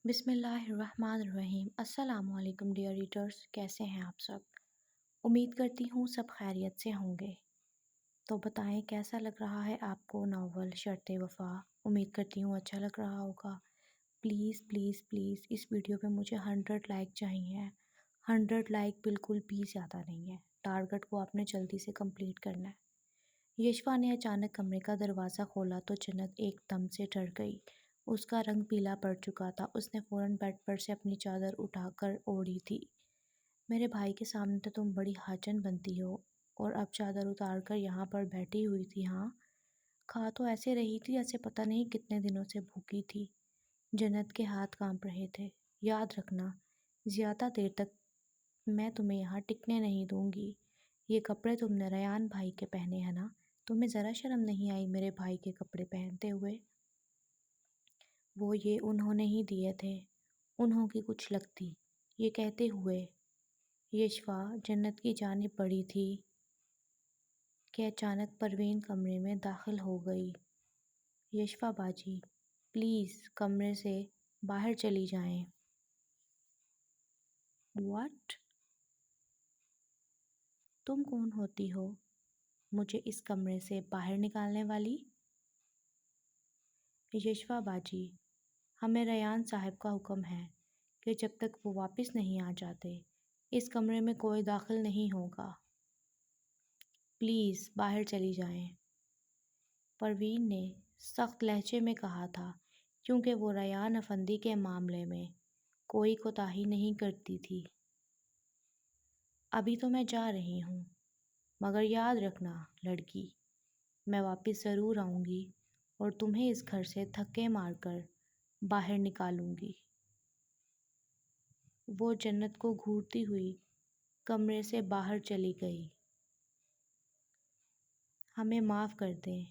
बिस्मिल्लाहिर्रहमानिर्रहीम। अस्सलाम वालेकुम डियर रीडर्स, कैसे हैं आप सब? उम्मीद करती हूँ सब खैरियत से होंगे। तो बताएं कैसा लग रहा है आपको नावल शर्ते वफ़ा। उम्मीद करती हूँ अच्छा लग रहा होगा। प्लीज़ प्लीज़ प्लीज़ इस वीडियो पे मुझे 100 लाइक चाहिए। 100 लाइक बिल्कुल भी ज़्यादा नहीं है। टारगेट को आपने जल्दी से कंप्लीट करना है। यशवा ने अचानक कमरे का दरवाज़ा खोला तो जन्नत एकदम से डर गई। उसका रंग पीला पड़ चुका था। उसने फ़ौरन बेड पर से अपनी चादर उठाकर ओढ़ी थी। मेरे भाई के सामने तो तुम बड़ी हाजन बनती हो और अब चादर उतार कर यहाँ पर बैठी हुई थी। हाँ, खा तो ऐसे रही थी जैसे पता नहीं कितने दिनों से भूखी थी। जन्नत के हाथ कांप रहे थे। याद रखना, ज़्यादा देर तक मैं तुम्हें यहाँ टिकने नहीं दूंगी। ये कपड़े तुमने रयान भाई के पहने हैं ना? तुम्हें ज़रा शर्म नहीं आई मेरे भाई के कपड़े पहनते हुए? वो ये उन्होंने ही दिए थे। उन्हों की कुछ लगती। ये कहते हुए यशवा जन्नत की जानिब बढ़ी थी कि अचानक परवीन कमरे में दाखिल हो गई। यशवा बाजी, प्लीज़ कमरे से बाहर चली जाएं। व्हाट? तुम कौन होती हो मुझे इस कमरे से बाहर निकालने वाली? यशवा बाजी, हमें रयान साहब का हुक्म है कि जब तक वो वापस नहीं आ जाते इस कमरे में कोई दाखिल नहीं होगा। प्लीज़ बाहर चली जाएं। परवीन ने सख्त लहजे में कहा था, क्योंकि वो रयान अफंदी के मामले में कोई कोताही नहीं करती थी। अभी तो मैं जा रही हूँ, मगर याद रखना लड़की, मैं वापस ज़रूर आऊँगी और तुम्हें इस घर से धक्के मारकर बाहर निकालूंगी। वो जन्नत को घूरती हुई कमरे से बाहर चली गई। हमें माफ़ कर दें,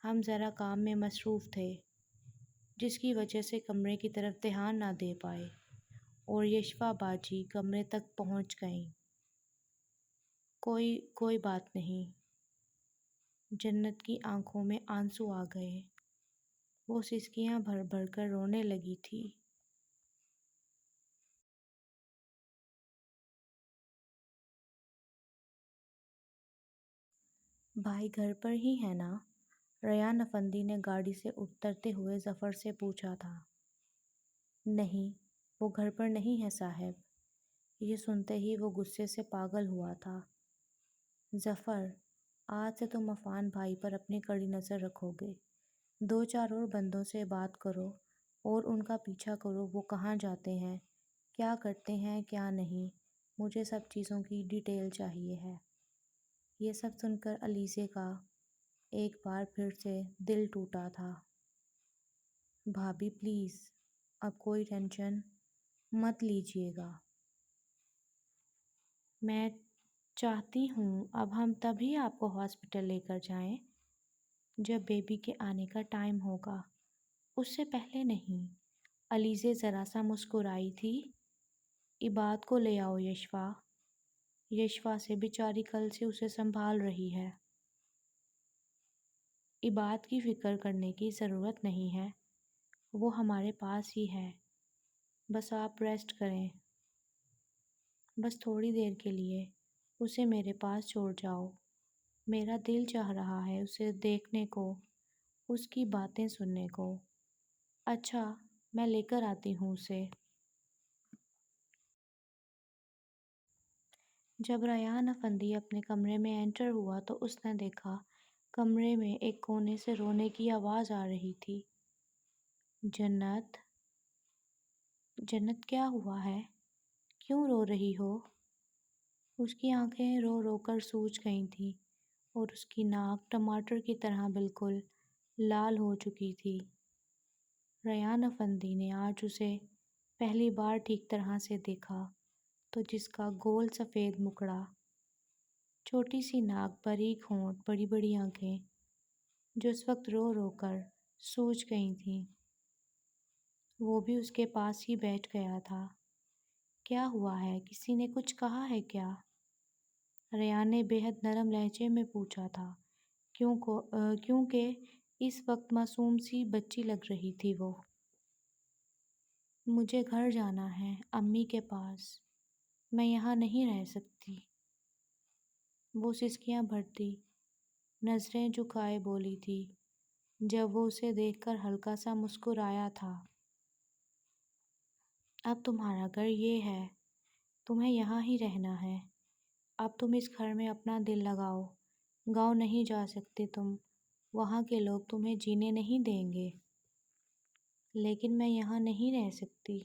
हम ज़रा काम में मसरूफ़ थे जिसकी वजह से कमरे की तरफ ध्यान ना दे पाए और यशवा बाजी कमरे तक पहुंच गईं। कोई कोई बात नहीं। जन्नत की आंखों में आंसू आ गए। वो सिसकियां भर भर कर रोने लगी थी। भाई घर पर ही है ना? रयान अफंदी ने गाड़ी से उतरते हुए जफ़र से पूछा था। नहीं, वो घर पर नहीं है साहब। ये सुनते ही वो गुस्से से पागल हुआ था। जफ़र, आज से तुम अफ़ान भाई पर अपनी कड़ी नज़र रखोगे। 2-4 और बंदों से बात करो और उनका पीछा करो। वो कहाँ जाते हैं, क्या करते हैं, क्या नहीं। मुझे सब चीज़ों की डिटेल चाहिए है। ये सब सुनकर अलीज़े का एक बार फिर से दिल टूटा था। भाभी प्लीज़, अब कोई टेंशन मत लीजिएगा। मैं चाहती हूँ अब हम तभी आपको हॉस्पिटल लेकर जाएं जब बेबी के आने का टाइम होगा, उससे पहले नहीं। अलीज़े ज़रा सा मुस्कुराई थी। इबाद को ले आओ यशवा। यशवा से बेचारी कल से उसे संभाल रही है। इबाद की फ़िक्र करने की ज़रूरत नहीं है, वो हमारे पास ही है। बस आप रेस्ट करें। बस थोड़ी देर के लिए उसे मेरे पास छोड़ जाओ। मेरा दिल चाह रहा है उसे देखने को, उसकी बातें सुनने को। अच्छा, मैं लेकर आती हूँ उसे। जब रयान अफंदी अपने कमरे में एंटर हुआ तो उसने देखा कमरे में एक कोने से रोने की आवाज़ आ रही थी। जन्नत, जन्नत क्या हुआ है? क्यों रो रही हो? उसकी आंखें रो रो कर सूज गई थीं और उसकी नाक टमाटर की तरह बिल्कुल लाल हो चुकी थी। रयान अफंदी ने आज उसे पहली बार ठीक तरह से देखा तो जिसका गोल सफ़ेद मुखड़ा, छोटी सी नाक, बारीक होंठ, बड़ी बड़ी आंखें जो उस वक्त रो रो कर सूज गई थीं, वो भी उसके पास ही बैठ गया था। क्या हुआ है? किसी ने कुछ कहा है क्या? रेयान ने बेहद नरम लहजे में पूछा था, क्योंकि इस वक्त मासूम सी बच्ची लग रही थी वो। مجھے گھر جانا ہے، امی کے پاس۔ میں یہاں نہیں رہ سکتی۔ وہ سسکیاں بھرتی نظریں جھکائے بولی تھی جب وہ اسے دیکھ کر ہلکا سا مسکرایا تھا۔ اب تمہارا گھر یہ ہے، تمہیں یہاں ہی رہنا ہے۔ اب تم اس گھر میں اپنا دل لگاؤ، گاؤں نہیں جا سکتے تم، وہاں کے لوگ تمہیں جینے نہیں دیں گے۔ لیکن میں یہاں نہیں رہ سکتی،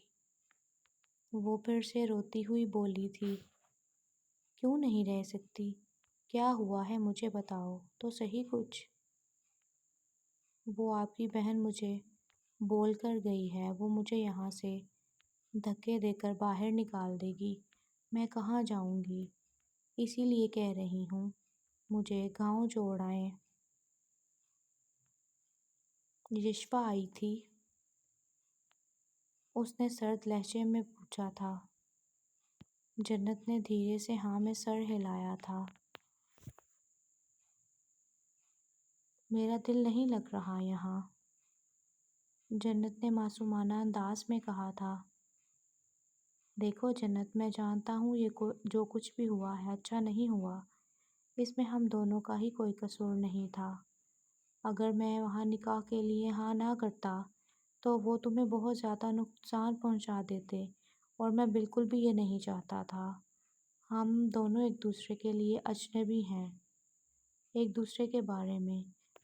وہ پھر سے روتی ہوئی بولی تھی۔ کیوں نہیں رہ سکتی؟ کیا ہوا ہے مجھے بتاؤ تو صحیح کچھ۔ وہ آپ کی بہن مجھے بول کر گئی ہے، وہ مجھے یہاں سے دھکے دے کر باہر نکال دے گی۔ میں کہاں جاؤں گی؟ اسی لیے کہہ رہی ہوں مجھے گاؤں چھوڑ آئیں۔ یشپا آئی تھی؟ اس نے سرد لہجے میں پوچھا تھا۔ جنت نے دھیرے سے ہاں میں سر ہلایا تھا۔ میرا دل نہیں لگ رہا یہاں، جنت نے معصومانہ انداز میں کہا تھا۔ دیکھو جنت، میں جانتا ہوں یہ جو کچھ بھی ہوا ہے اچھا نہیں ہوا، اس میں ہم دونوں کا ہی کوئی قصور نہیں تھا۔ اگر میں وہاں نکاح کے لیے ہاں نہ کرتا تو وہ تمہیں بہت زیادہ نقصان پہنچا دیتے، اور میں بالکل بھی یہ نہیں چاہتا تھا۔ ہم دونوں ایک دوسرے کے لیے اجنبی ہیں، ایک دوسرے کے بارے میں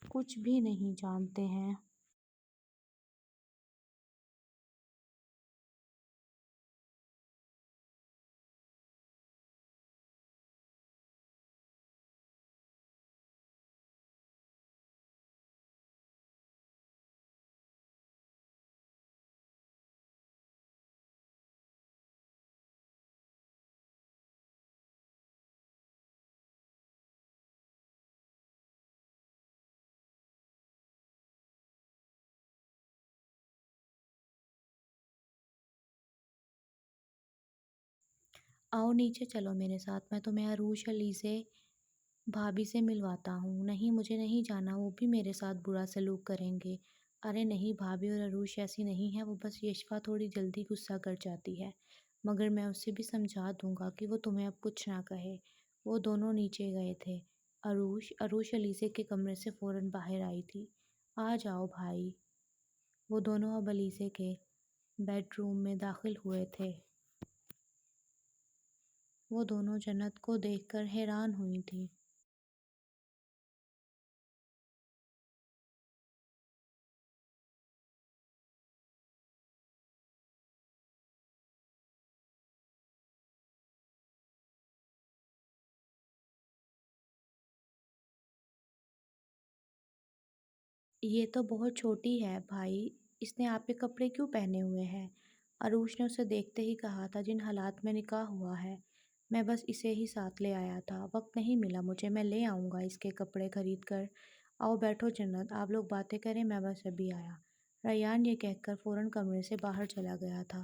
کچھ بھی نہیں جانتے ہیں۔ آؤ نیچے چلو میرے ساتھ، میں تمہیں عروش علی سے بھابھی سے ملواتا ہوں۔ نہیں مجھے نہیں جانا، وہ بھی میرے ساتھ برا سلوک کریں گے۔ ارے نہیں، بھابھی اور عروش ایسی نہیں ہے، وہ بس یشپا تھوڑی جلدی غصہ کر جاتی ہے، مگر میں اسے بھی سمجھا دوں گا کہ وہ تمہیں اب کچھ نہ کہے۔ وہ دونوں نیچے گئے تھے۔ عروش علیزے کے کمرے سے فوراً باہر آئی تھی۔ آ جاؤ بھائی۔ وہ دونوں اب علیزے کے بیڈ روم میں داخل ہوئے تھے۔ وہ دونوں جنت کو دیکھ کر حیران ہوئی تھیں۔ یہ تو بہت چھوٹی ہے بھائی، اس نے آپ کے کپڑے کیوں پہنے ہوئے ہیں؟ عروش نے اسے دیکھتے ہی کہا تھا۔ جن حالات میں نکاح ہوا ہے میں بس اسے ہی ساتھ لے آیا تھا، وقت نہیں ملا مجھے، میں لے آؤں گا اس کے کپڑے خرید کر۔ آؤ بیٹھو جنت، آپ لوگ باتیں کریں، میں بس ابھی آیا۔ ریان یہ کہہ کر فوراً کمرے سے باہر چلا گیا تھا۔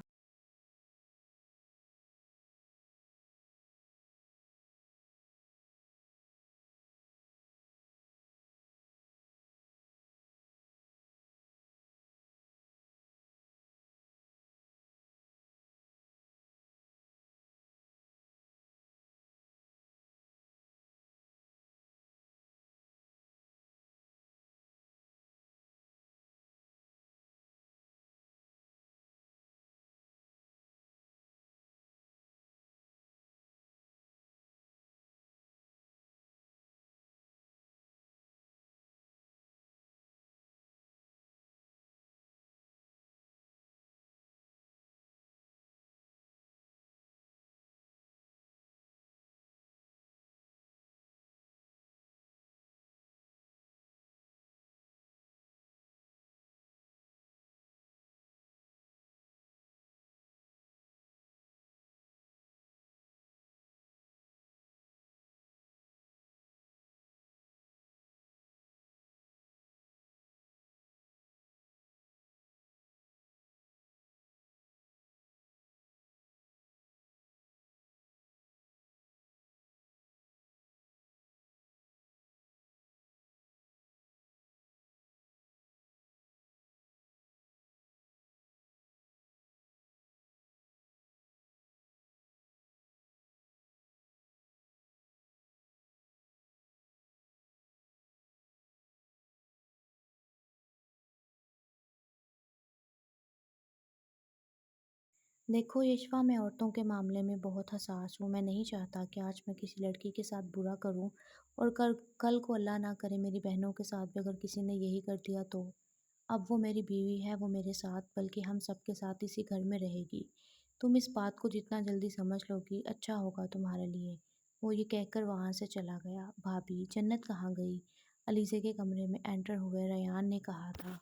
देखो यशवा, मैं औरतों के मामले में बहुत हसास हूँ। मैं नहीं चाहता कि आज मैं किसी लड़की के साथ बुरा करूँ और कल कल को अल्लाह ना करे मेरी बहनों के साथ भी अगर किसी ने यही कर दिया तो। अब वो मेरी बीवी है, वो मेरे साथ बल्कि हम सबके साथ इसी घर में रहेगी। तुम इस बात को जितना जल्दी समझ लोगी अच्छा होगा तुम्हारे लिए। वो ये कहकर वहाँ से चला गया। भाभी, जन्नत कहाँ गई? अलीज़े के कमरे में एंटर हुए रयान ने कहा था।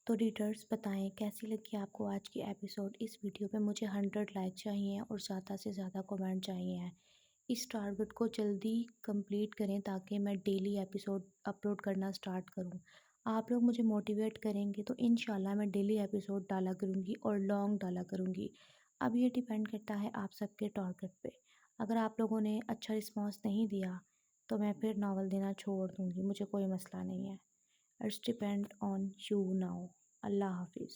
تو ریڈرز بتائیں کیسی لگی آپ کو آج کی ایپیسوڈ. اس ویڈیو پہ مجھے 100 لائک چاہیے اور زیادہ سے زیادہ کمنٹ چاہیے ہیں. اس ٹارگٹ کو جلدی کمپلیٹ کریں تاکہ میں ڈیلی ایپیسوڈ اپلوڈ کرنا سٹارٹ کروں. آپ لوگ مجھے موٹیویٹ کریں گے تو انشاءاللہ میں ڈیلی ایپیسوڈ ڈالا کروں گی اور لانگ ڈالا کروں گی. اب یہ ڈیپینڈ کرتا ہے آپ سب کے ٹارگٹ پہ. اگر آپ لوگوں نے اچھا رسپانس نہیں دیا تو میں پھر ناول دینا چھوڑ دوں گی. مجھے کوئی مسئلہ نہیں ہے. It's depend on you now. Allah حافظ.